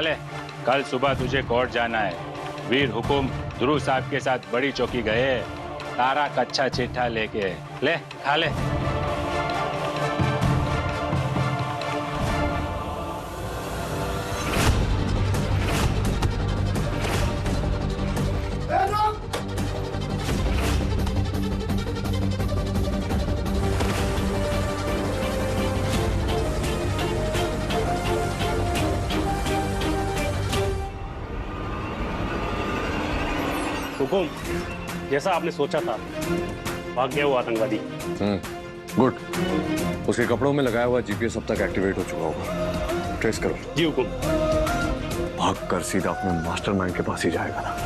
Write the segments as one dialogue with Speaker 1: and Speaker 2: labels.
Speaker 1: खा ले। कल सुबह तुझे कोर्ट जाना है। वीर हुकुम ध्रुव साहब के साथ बड़ी चौकी गए, तारा कच्चा चिट्ठा लेके। ले खा ले।
Speaker 2: हुकुम, जैसा आपने सोचा था, भाग गया वो आतंकवादी।
Speaker 3: गुड। उसके कपड़ों में लगाया हुआ जीपीएस अब तक एक्टिवेट हो चुका होगा। ट्रेस करो।
Speaker 2: जी हुकुम।
Speaker 3: भाग कर सीधा अपने मास्टरमाइंड के पास ही जाएगा ना।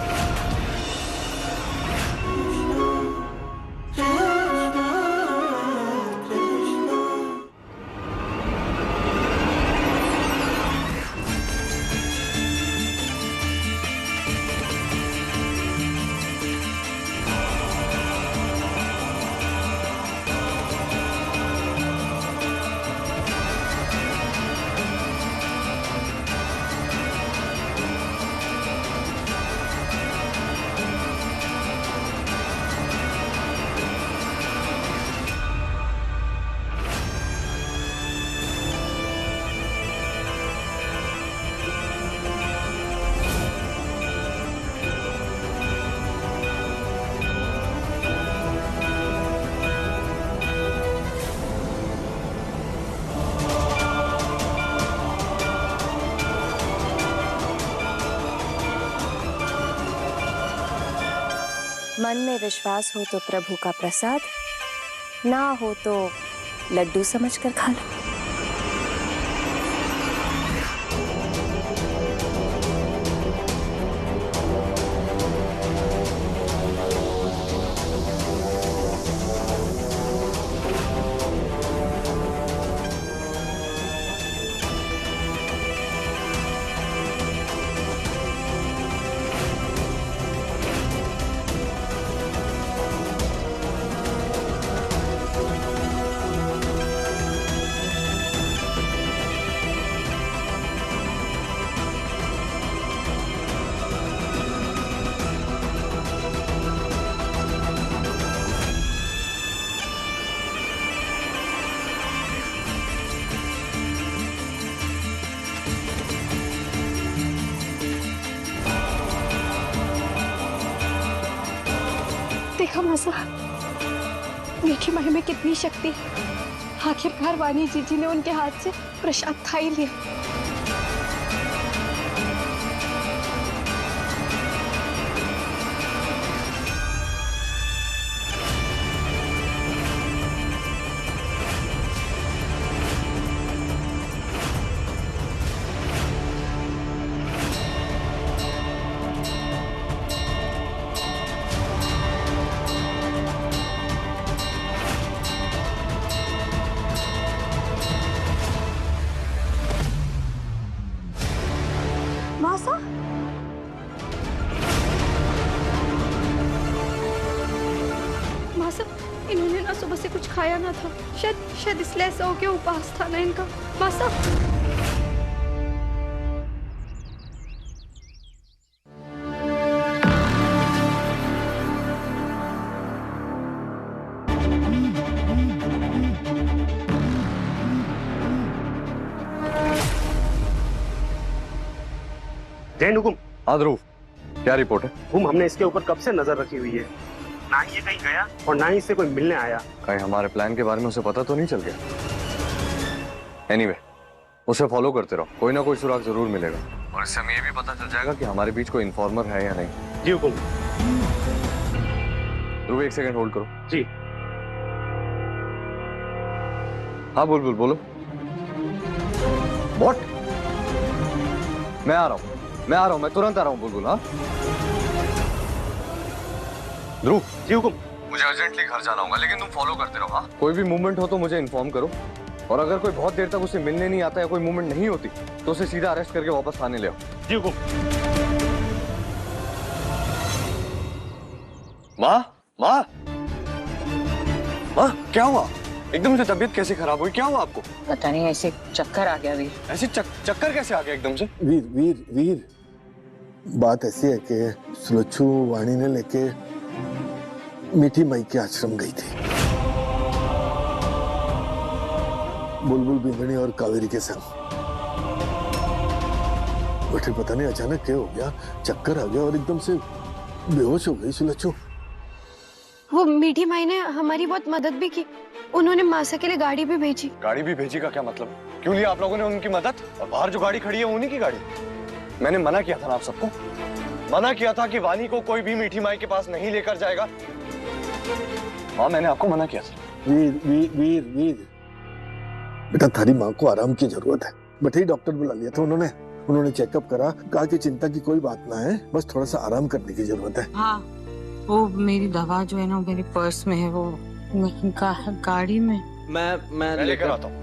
Speaker 4: मन में विश्वास हो तो प्रभु का प्रसाद, ना हो तो लड्डू समझकर खा लो।
Speaker 5: देखा मासा, मीठी माही में कितनी शक्ति। आखिरकार वाणी जीजी ने उनके हाथ से प्रसाद खा ही लिया। मासा, मासा, इन्होंने ना सुबह से कुछ खाया ना था। शायद इसलिए ऐसा हो गया, उपवास था ना इनका। मासा,
Speaker 2: जैन हुकुम।
Speaker 3: हाँ ध्रुव, क्या रिपोर्ट है?
Speaker 2: हुकुम, हमने इसके ऊपर कब से नजर रखी हुई है। ना ही ये कहीं गया और ना ही इससे कोई मिलने आया।
Speaker 3: कहीं हमारे प्लान के बारे में उसे पता तो नहीं चल गया? एनीवे, उसे फॉलो करते रहो, कोई ना कोई सुराग जरूर मिलेगा और इससे हमें ये भी पता चल जाएगा कि हमारे बीच कोई इन्फॉर्मर है या नहीं।
Speaker 2: जी हुकुम।
Speaker 3: ध्रुव, एक सेकंड होल्ड करो।
Speaker 2: जी।
Speaker 3: हाँ बुलबुल, बोलो। व्हाट? मैं आ रहा हूँ, मैं तुरंत आ रहा हूँ बुलबुल। हाँ ध्रुव।
Speaker 2: जी हुकुम।
Speaker 3: मुझे अर्जेंटली घर जाना होगा, लेकिन तुम फॉलो करते रहो। हाँ, कोई भी मूवमेंट हो तो मुझे इन्फॉर्म करो, और अगर कोई बहुत देर तक उसे मिलने नहीं आता या कोई मूवमेंट नहीं होती तो उसे सीधा अरेस्ट करके वापस थाने ले आओ।
Speaker 2: जी हुकुम।
Speaker 3: माँ, माँ, माँ, क्या हुआ? एकदम से तबीयत कैसे खराब हुई? क्या हुआ आपको?
Speaker 6: पता नहीं, ऐसे चक्कर आ गया वीर।
Speaker 3: ऐसे चक्कर कैसे आ गया एकदम से?
Speaker 7: वीर वीर वीर, बात ऐसी है कि सुलच्छू वाणी ने लेके मीठी माई के आश्रम गई थी, बुलबुल बिंदनी और कावेरी के संग। बट पता नहीं अचानक क्या हो गया, चक्कर आ गया और एकदम से बेहोश हो गई सुलच्छू।
Speaker 5: वो मीठी माई ने हमारी बहुत मदद भी की, उन्होंने मासा के लिए गाड़ी भी भेजी।
Speaker 3: गाड़ी भी भेजी का क्या मतलब? क्यों लिया आप लोगों ने उनकी मदद? और बाहर जो गाड़ी खड़ी है उन्हीं की गाड़ी। मैंने मना किया था ना आप सबको, मना किया था कि वानी को कोई भी मीठी माई के पास नहीं लेकर जाएगा। हाँ मैंने आपको मना किया था।
Speaker 7: वीर वीर वीर वीर, बेटा थारी माँ को आराम की जरूरत है। बट ही डॉक्टर बुला लिया था उन्होंने चेकअप करा, कहा कि चिंता की कोई बात ना है, बस थोड़ा सा आराम करने की जरूरत है।
Speaker 6: हाँ, वो मेरी दवा जो है ना मेरी पर्स में है, वो गाड़ी में।
Speaker 3: मैं लेकर आता हूँ।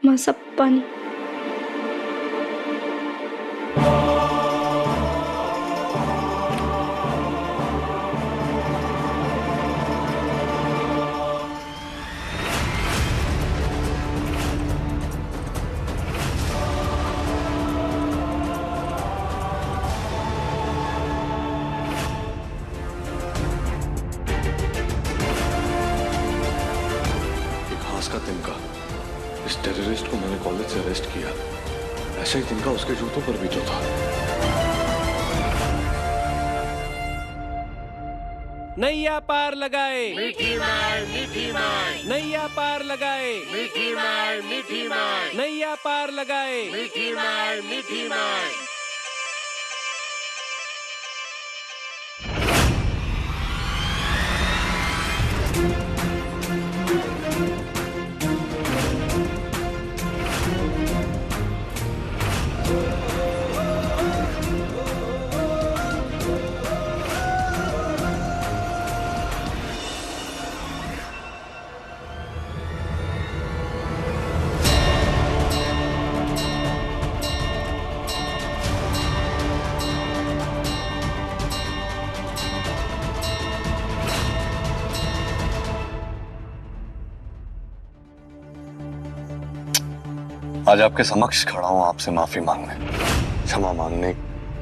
Speaker 5: माँ सब पानी।
Speaker 3: का तिनका, इस टेररिस्ट को मैंने कॉलेज से अरेस्ट किया, ऐसा ही तिनका उसके जूतों पर भी तो था।
Speaker 8: नैया पार लगाए मीठी माई, मीठी माई। नैया पार लगाए मीठी माई, मीठी माई। नैया पार लगाए मीठी माई, मीठी माई।
Speaker 3: आज आपके समक्ष खड़ा हूं आपसे माफी मांगने, क्षमा मांगने।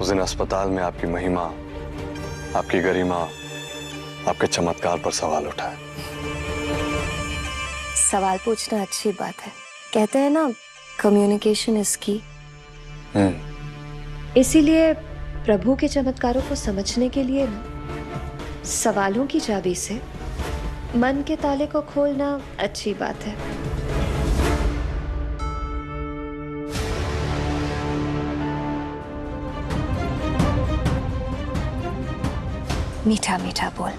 Speaker 3: उस दिन अस्पताल में आपकी महिमा, आपकी गरिमा, आपके चमत्कार पर सवाल उठाए।
Speaker 4: सवाल पूछना अच्छी बात है, कहते हैं ना कम्युनिकेशन इज की। इसीलिए प्रभु के चमत्कारों को समझने के लिए ना सवालों की चाबी से मन के ताले को खोलना अच्छी बात है। मीठा मीठा बोल।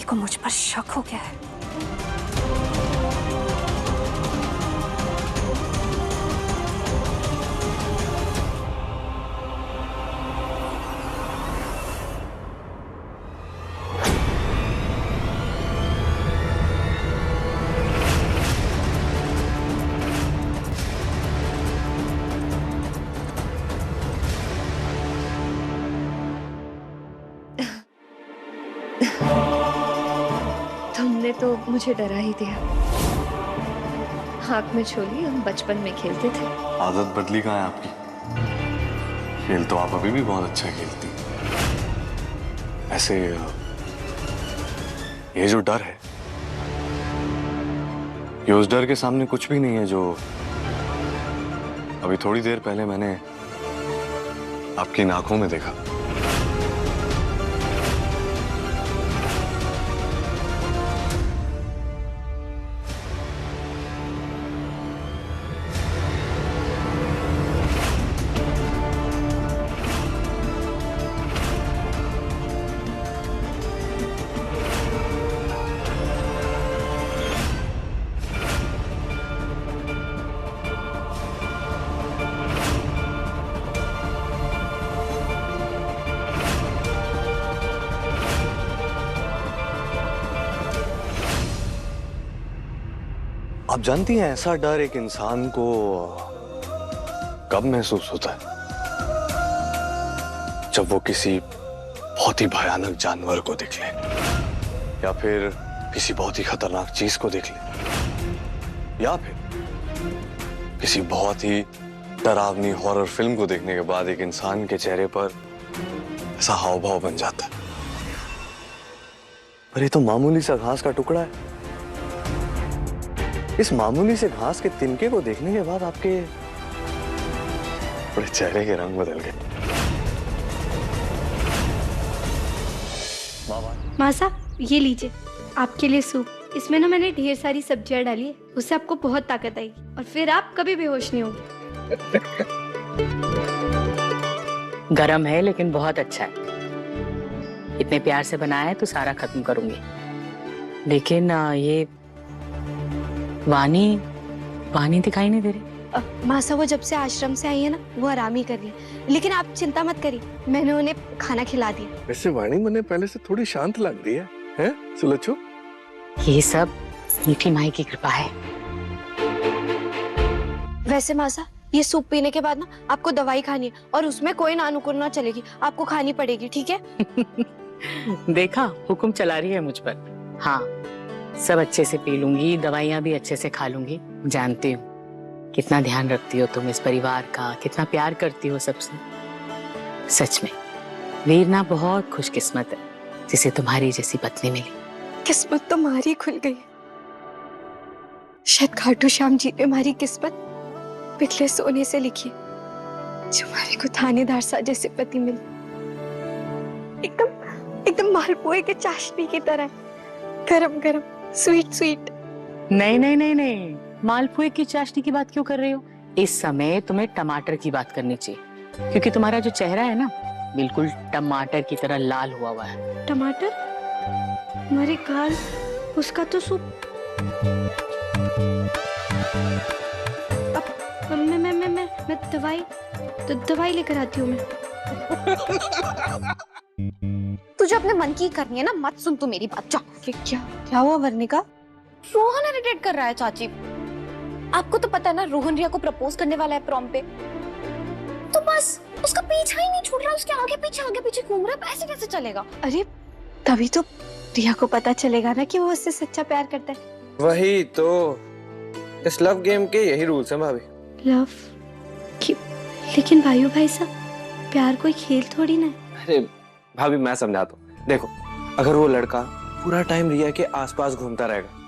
Speaker 4: को मुझ पर शक हो गया है। ने तो मुझे डरा ही दिया। आँख में छोली, हम बचपन में खेलते थे।
Speaker 3: आदत बदली कहाँ है आपकी? खेल तो आप अभी भी बहुत अच्छा खेलती। ऐसे ये जो डर है, ये उस डर के सामने कुछ भी नहीं है जो अभी थोड़ी देर पहले मैंने आपकी आंखों में देखा। आप जानती हैं ऐसा डर एक इंसान को कब महसूस होता है? जब वो किसी बहुत ही भयानक जानवर को देख ले या फिर किसी बहुत ही खतरनाक चीज को देख ले या फिर किसी बहुत ही डरावनी हॉरर फिल्म को देखने के बाद एक इंसान के चेहरे पर ऐसा हाव भाव बन जाता है। पर ये तो मामूली सा घास का टुकड़ा है। इस मामूली से घास के तिनके को देखने के बाद आपके पूरे चेहरे के रंग बदल गए।
Speaker 5: माँ साहब, ये लीजिए आपके लिए सूप। इसमें ना मैंने ढेर सारी सब्जियां डाली है, उससे आपको बहुत ताकत आएगी और फिर आप कभी बेहोश नहीं होंगे।
Speaker 6: गरम है लेकिन बहुत अच्छा है। इतने प्यार से बनाया है तो सारा खत्म करूंगी। लेकिन ये वानी दिखाई नहीं दे रही।
Speaker 5: माँ साहब, वो जब से आश्रम से आई है ना, वो आराम ही कर रही है। लेकिन आप चिंता मत करिए, मैंने उन्हें खाना खिला दिया।
Speaker 7: वैसे वाणी मैंने पहले से थोड़ी शांत लग रही है सुलच्छो?
Speaker 6: ये सब मीठी माई की कृपा है।
Speaker 5: वैसे माँ साहब, ये सूप पीने के बाद ना आपको दवाई खानी है और उसमें कोई नानुकुर ना चलेगी, आपको खानी पड़ेगी, ठीक है?
Speaker 6: देखा, हुक्म चला रही है मुझ पर। हाँ, सब अच्छे से पी लूंगी, दवाइयाँ भी अच्छे से खा लूंगी। जानती हूँ कितना ध्यान रखती हो तुम इस परिवार का, कितना प्यार करती हो सबसे। सच में वीरना बहुत खुशकिस्मत है जिसे तुम्हारी जैसी पत्नी मिली।
Speaker 5: किस्मत तो हमारी खुल गई है। शायद खाटू श्याम जी ने हमारी किस्मत पिछले सोने से लिखी, जो हमारे को थानेदार सा जैसे पति मिले। एकदम मालपुए के चाशनी की तरह, गरम गरम, स्वीट स्वीट।
Speaker 6: नहीं, मालपुए की चाशनी की बात क्यों कर रही हो? इस समय तुम्हें टमाटर की बात करनी चाहिए, क्योंकि तुम्हारा जो चेहरा है ना, बिल्कुल टमाटर की तरह लाल हुआ है।
Speaker 5: टमाटर? हमारे गाल, उसका तो सूप। अब मैं दवाई लेकर आती हूँ मैं।
Speaker 9: तुझे अपने मन की करनी है ना, मत सुन तू मेरी बात। जा।
Speaker 5: क्या हुआ वर्णिका?
Speaker 9: रोहन इरिटेट कर रहा है चाची। आपको तो पता है ना, रोहन रिया को प्रपोज करने वाला है प्रॉम पे। तो बस उसका पीछा ही नहीं छूट रहा, उसके आगे पीछे घूम रहा है। ऐसे कैसे चलेगा?
Speaker 5: अरे तभी तो रिया को पता चलेगा ना कि वो उससे सच्चा प्यार करता है।
Speaker 10: वही तो, इस लव गेम के यही रूल्स हैं भाभी।
Speaker 5: लव? लेकिन भाई साहब, प्यार कोई खेल थोड़ी ना है।
Speaker 10: अरे भाभी, मैं समझाता हूँ। देखो, अगर वो लड़का पूरा टाइम रिया के आसपास घूमता रहेगा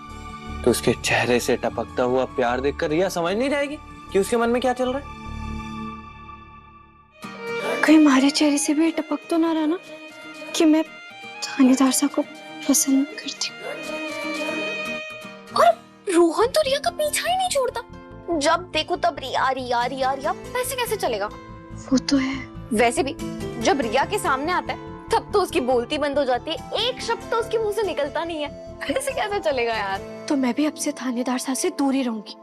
Speaker 10: तो उसके चेहरे से टपकता हुआ प्यार देखकर रिया समझ नहीं जाएगी कि उसके मन में क्या चल रहा है।
Speaker 5: कहीं हमारे चेहरे से भी टपक तो ना रहा ना कि मैं थानेदार साहब को पसंद करती हूँ।
Speaker 9: और रोहन तो रिया का पीछा ही नहीं छोड़ता। जब देखो तब रिया। ऐसे कैसे चलेगा?
Speaker 5: वो तो है।
Speaker 9: वैसे भी जब रिया के सामने आता है तब तो उसकी बोलती बंद हो जाती है, एक शब्द तो उसके मुंह से निकलता नहीं है। ऐसे कैसे चलेगा यार?
Speaker 5: तो मैं भी अब से थानेदार साहब से दूर ही रहूंगी।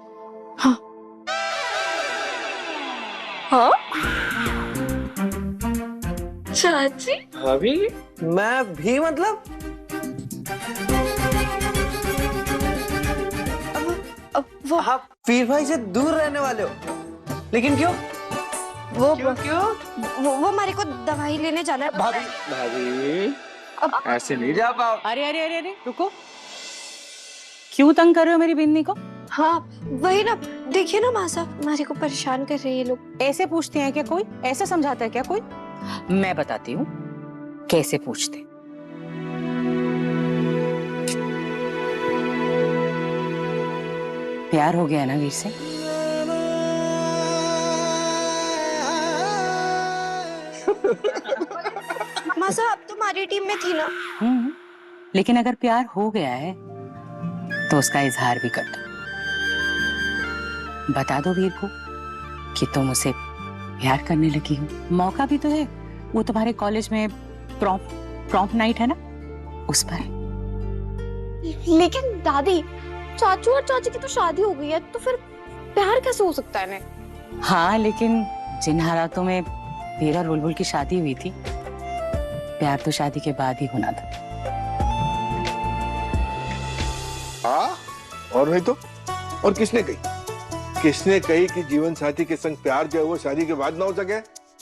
Speaker 5: हाँ। चाची?
Speaker 10: भाभी, मैं भी मतलब?
Speaker 5: अब वो
Speaker 10: आप वीर भाई से दूर रहने वाले हो, लेकिन क्यों?
Speaker 5: वो हमारे को दवाई लेने जाना है।
Speaker 10: भाभी, ऐसे नहीं जा पाओ।
Speaker 6: अरे रुको, क्यों तंग कर रहे हो मेरी बिन्नी को?
Speaker 5: हाँ वही ना, देखिए ना माँ साहब, मारी को परेशान कर रहे हैं ये लोग।
Speaker 6: ऐसे पूछते हैं क्या कोई? ऐसे समझाता है क्या कोई? मैं बताती हूँ कैसे पूछते। प्यार हो गया ना वीर से?
Speaker 5: माँ साहब आप तो हमारी टीम में थी ना।
Speaker 6: लेकिन अगर प्यार हो गया है तो उसका इजहार भी कर दो। बता दो वीर को कि तुम उसे प्यार करने लगी हो। मौका भी तो है, वो तुम्हारे कॉलेज में प्रॉम्प्ट नाइट है ना, उस पर।
Speaker 9: लेकिन दादी, चाचू और चाची की तो शादी हो गई है, तो फिर प्यार कैसे हो सकता है इन्हें?
Speaker 6: हाँ, लेकिन जिन हालातों में वीर और बुलबुल की शादी हुई थी, प्यार तो शादी के बाद ही होना था।
Speaker 7: हाँ, और नहीं तो। और किसने कही कि जीवन साथी के संग प्यार जो है वो शादी के बाद ना हो सके?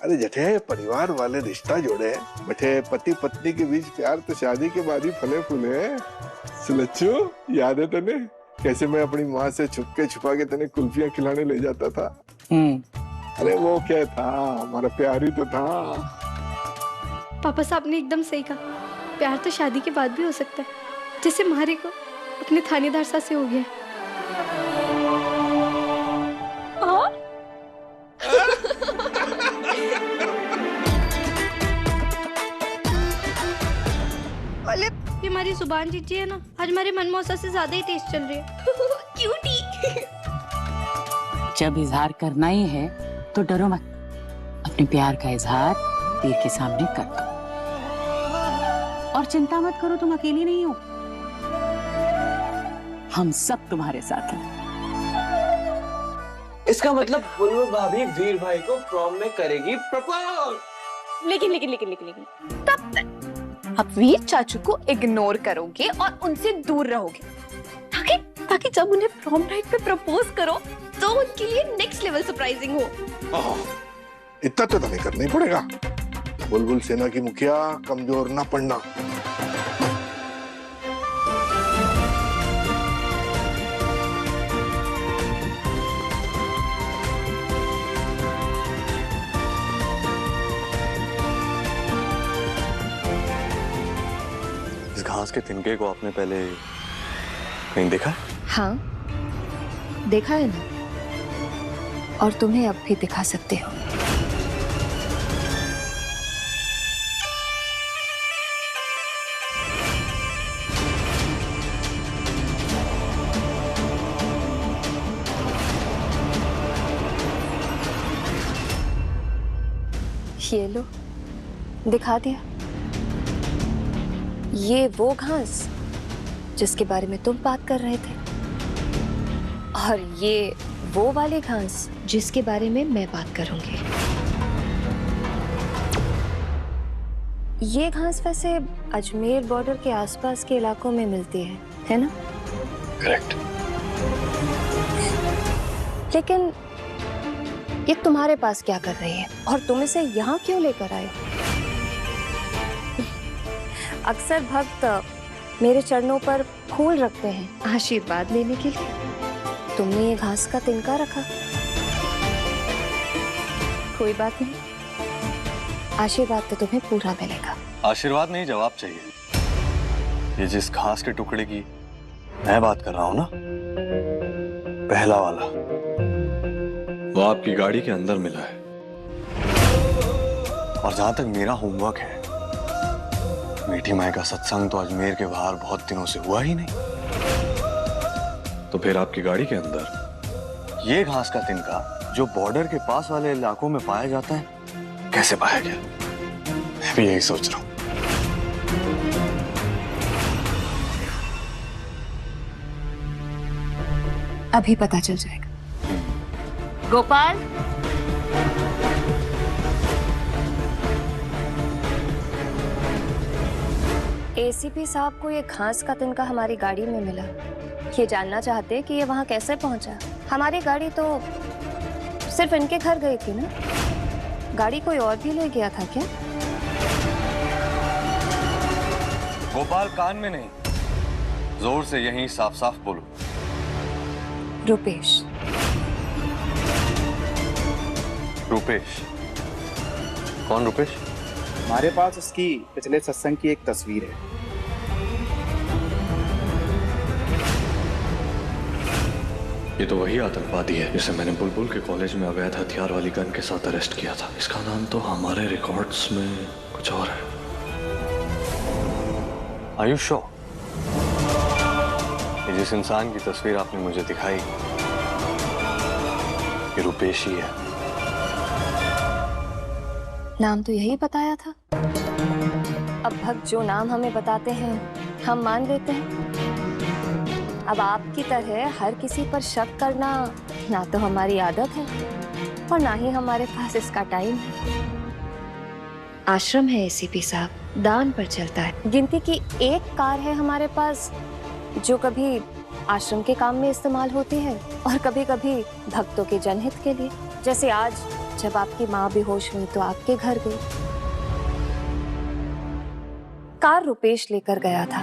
Speaker 7: अरे जठे, परिवार वाले रिश्ता जोड़े हैं। बटे पति पत्नी के बीच प्यार तो शादी के बाद ही फले फूले। सुलच्छू, याद है तने कैसे मैं अपनी माँ से छुपा के तने कुल्फियां खिलाने ले जाता था? अरे वो क्या था, हमारा प्यार ही तो था।
Speaker 5: पापा साहब ने एकदम सही कहा, प्यार तो शादी के बाद भी हो सकता है, जैसे मारी को अपने थानेदार साहब से हो गया। ये हमारी सुभान जीजी है ना, आज हमारे मनमौसा से ज्यादा ही तेज चल रही है। क्यूटी।
Speaker 6: जब इजहार करना ही है तो डरो मत, अपने प्यार का इजहार वीर के सामने कर दो। और चिंता मत करो, तुम अकेली नहीं हो, हम सब तुम्हारे साथ हैं।
Speaker 10: इसका मतलब बुलबुल भाभी वीर भाई को प्रॉम में करेगी प्रपोज।
Speaker 9: लेकिन तब तक आप वीर चाचू को इग्नोर करोगे और उनसे दूर रहोगे, ताकि जब उन्हें प्रॉम नाइट पे प्रपोज करो तो उनके लिए नेक्स्ट लेवल सरप्राइजिंग हो।
Speaker 7: इतना तो नहीं करना ही पड़ेगा। बुलबुल सेना की मुखिया, कमजोर ना पड़ना।
Speaker 3: इस घास के तिनके को आपने पहले कहीं देखा?
Speaker 4: हाँ, देखा है ना, और तुम्हें अब भी दिखा सकते हो। ये लो, दिखा दिया। ये वो घास जिसके बारे में तुम बात कर रहे थे, और ये वो वाले घास जिसके बारे में मैं बात करूंगी। ये घास वैसे अजमेर बॉर्डर के आसपास के इलाकों में मिलती है ना?
Speaker 3: करेक्ट।
Speaker 4: लेकिन ये तुम्हारे पास क्या कर रही है, और तुम इसे यहाँ क्यों लेकर आए? अक्सर भक्त मेरे चरणों पर फूल रखते हैं आशीर्वाद लेने के लिए। तुमने ये घास का तिनका रखा। कोई बात नहीं, आशीर्वाद तो तुम्हें पूरा मिलेगा।
Speaker 3: आशीर्वाद नहीं, जवाब चाहिए। ये जिस घास के टुकड़े की मैं बात कर रहा हूं ना, पहला वाला, वो आपकी गाड़ी के अंदर मिला है। और जहां तक मेरा होमवर्क है, मीठी माई का सत्संग तो अजमेर के बाहर बहुत दिनों से हुआ ही नहीं। तो फिर आपकी गाड़ी के अंदर ये घास का तिनका जो बॉर्डर के पास वाले इलाकों में पाया जाता है, कैसे पाया गया? मैं भी यही सोच रहा हूं।
Speaker 4: अभी पता चल जाएगा।
Speaker 6: गोपाल,
Speaker 4: एसीपी साहब को ये घास का तिनका हमारी गाड़ी में मिला। ये जानना चाहते कि ये वहां कैसे पहुंचा। हमारी गाड़ी तो सिर्फ इनके घर गई थी ना, गाड़ी कोई और भी ले गया था क्या?
Speaker 3: गोपाल, कान में नहीं, जोर से यहीं साफ साफ बोलो।
Speaker 4: रुपेश।
Speaker 3: रुपेश? कौन रुपेश?
Speaker 11: हमारे पास उसकी पिछले सत्संग की एक तस्वीर है।
Speaker 3: ये तो वही आतंकवादी है जिसे मैंने बुलबुल के कॉलेज में अवैध हथियार वाली गन के साथ अरेस्ट किया था। इसका नाम तो हमारे रिकॉर्ड्स में कुछ और है। Are you sure? ये जिस इंसान की तस्वीर आपने मुझे दिखाई, ये रुपेश ही है।
Speaker 4: नाम तो यही बताया था। अब भक्त जो नाम हमें बताते हैं हम मान लेते हैं। अब आपकी तरह हर किसी पर शक करना ना तो हमारी आदत है और ना ही हमारे पास इसका टाइम है। आश्रम है एसीपी साहब, दान पर चलता है। गिनती की एक कार है हमारे पास जो कभी आश्रम के काम में इस्तेमाल होती है और कभी कभी भक्तों के जनहित के लिए। जैसे आज जब आपकी माँ बेहोश हुई तो आपके घर गई। कार रुपेश लेकर गया था।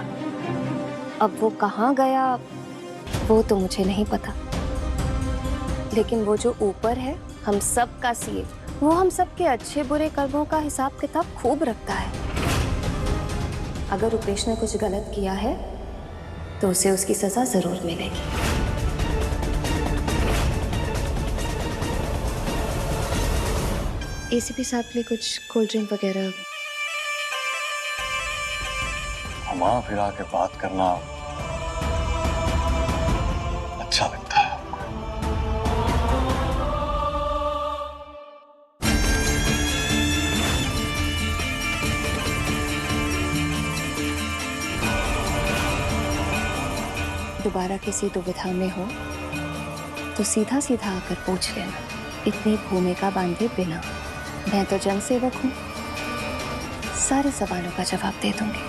Speaker 4: अब वो कहाँ गया वो तो मुझे नहीं पता, लेकिन वो जो ऊपर है हम सब का सीए, वो हम सब के अच्छे बुरे कर्मों का हिसाब किताब खूब रखता है। अगर रुपेश ने कुछ गलत किया है तो उसे उसकी सजा जरूर मिलेगी। एसीपी साहब के लिए कुछ कोल्ड ड्रिंक वगैरह।
Speaker 3: घुमा फिरा के बात करना अच्छा लगता है।
Speaker 4: दोबारा किसी दुविधा में हो तो सीधा सीधा आकर पूछ लेना, इतनी भूमिका बांधे बिना। मैं तो जनसेवक हूँ, सारे सवालों का जवाब दे दूंगी।